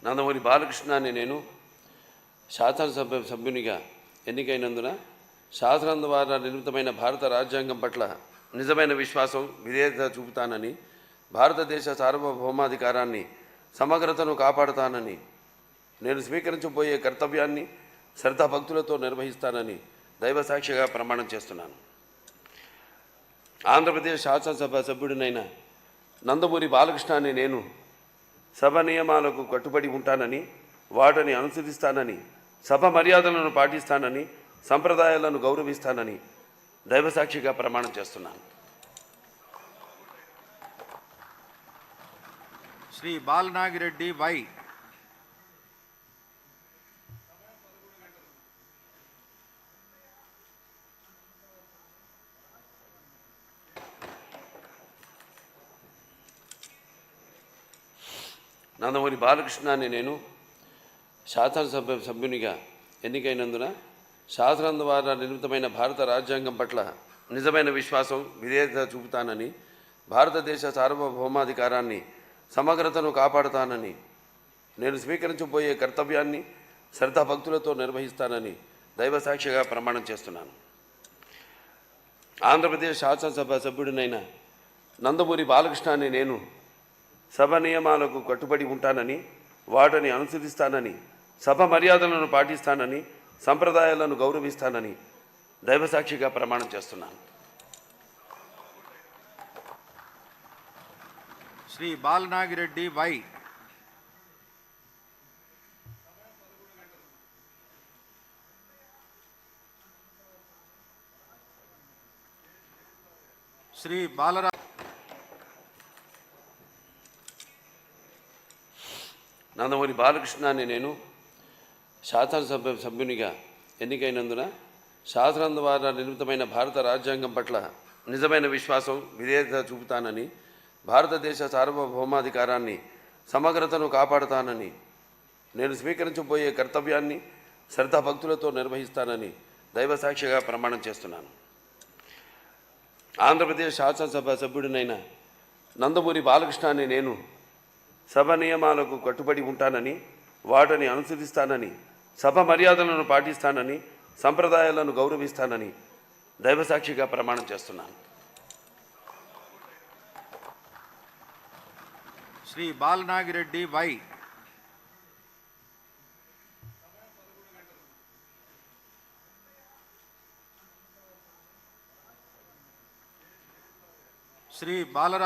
నందమూరి బాలకృష్ణ అనే నేను సభ్యునిగా ఎన్నికైనందున శాసనం ద్వారా నిర్మితమైన భారత రాజ్యాంగం పట్ల నిజమైన విశ్వాసం విధేయత చూపుతానని, భారతదేశ సార్వభౌమాధికారాన్ని సమగ్రతను కాపాడుతానని, నేను స్వీకరించబోయే కర్తవ్యాన్ని శ్రద్ధాభక్తులతో నిర్వహిస్తానని దైవసాక్షిగా ప్రమాణం చేస్తున్నాను. ఆంధ్రప్రదేశ్ శాసనసభ సభ్యుడినైన నందమూరి బాలకృష్ణ అనే నేను సభ నియమాలకు కట్టుబడి ఉంటానని, వాటిని అనుసరిస్తానని, సభ మర్యాదలను పాటిస్తానని, సంప్రదాయాలను గౌరవిస్తానని దైవసాక్షిగా ప్రమాణం చేస్తున్నాను. శ్రీ బాలనాగిరెడ్డి వై. నందమూరి బాలకృష్ణ అనే నేను సభ్యునిగా ఎన్నికైనందున శాసనం ద్వారా నిర్మితమైన భారత రాజ్యాంగం పట్ల నిజమైన విశ్వాసం విధేయత చూపుతానని, భారతదేశ సార్వభౌమాధికారాన్ని సమగ్రతను కాపాడుతానని, నేను స్వీకరించబోయే కర్తవ్యాన్ని శ్రద్ధాభక్తులతో నిర్వహిస్తానని దైవసాక్షిగా ప్రమాణం చేస్తున్నాను. ఆంధ్రప్రదేశ్ శాసనసభ సభ్యుడినైన నందమూరి బాలకృష్ణ అనే నేను సభ నియమాలకు కట్టుబడి ఉంటానని, వాటిని అనుసరిస్తానని, సభ మర్యాదలను పాటిస్తానని, సంప్రదాయాలను గౌరవిస్తానని దైవసాక్షిగా ప్రమాణం చేస్తున్నాను. శ్రీ బాలనాగిరెడ్డి వై. శ్రీ బాలరా నందమూరి బాలకృష్ణ అనే నేను సభ్యునిగా ఎన్నికైనందున శాసనం ద్వారా నిర్మితమైన భారత రాజ్యాంగం పట్ల నిజమైన విశ్వాసం విధేయత చూపుతానని, భారతదేశ సార్వభౌమాధికారాన్ని సమగ్రతను కాపాడుతానని, నేను స్వీకరించబోయే కర్తవ్యాన్ని శ్రద్ధాభక్తులతో నిర్వహిస్తానని దైవసాక్షిగా ప్రమాణం చేస్తున్నాను. ఆంధ్రప్రదేశ్ శాసనసభ సభ్యుడినైన నందమూరి బాలకృష్ణ అనే నేను సభ నియమాలకు కట్టుబడి ఉంటానని, వాటిని అనుసరిస్తానని, సభ మర్యాదలను పాటిస్తానని, సంప్రదాయాలను గౌరవిస్తానని దైవసాక్షిగా ప్రమాణం చేస్తున్నాను. శ్రీ బాలనాగిరెడ్డి వై. శ్రీ బాలరా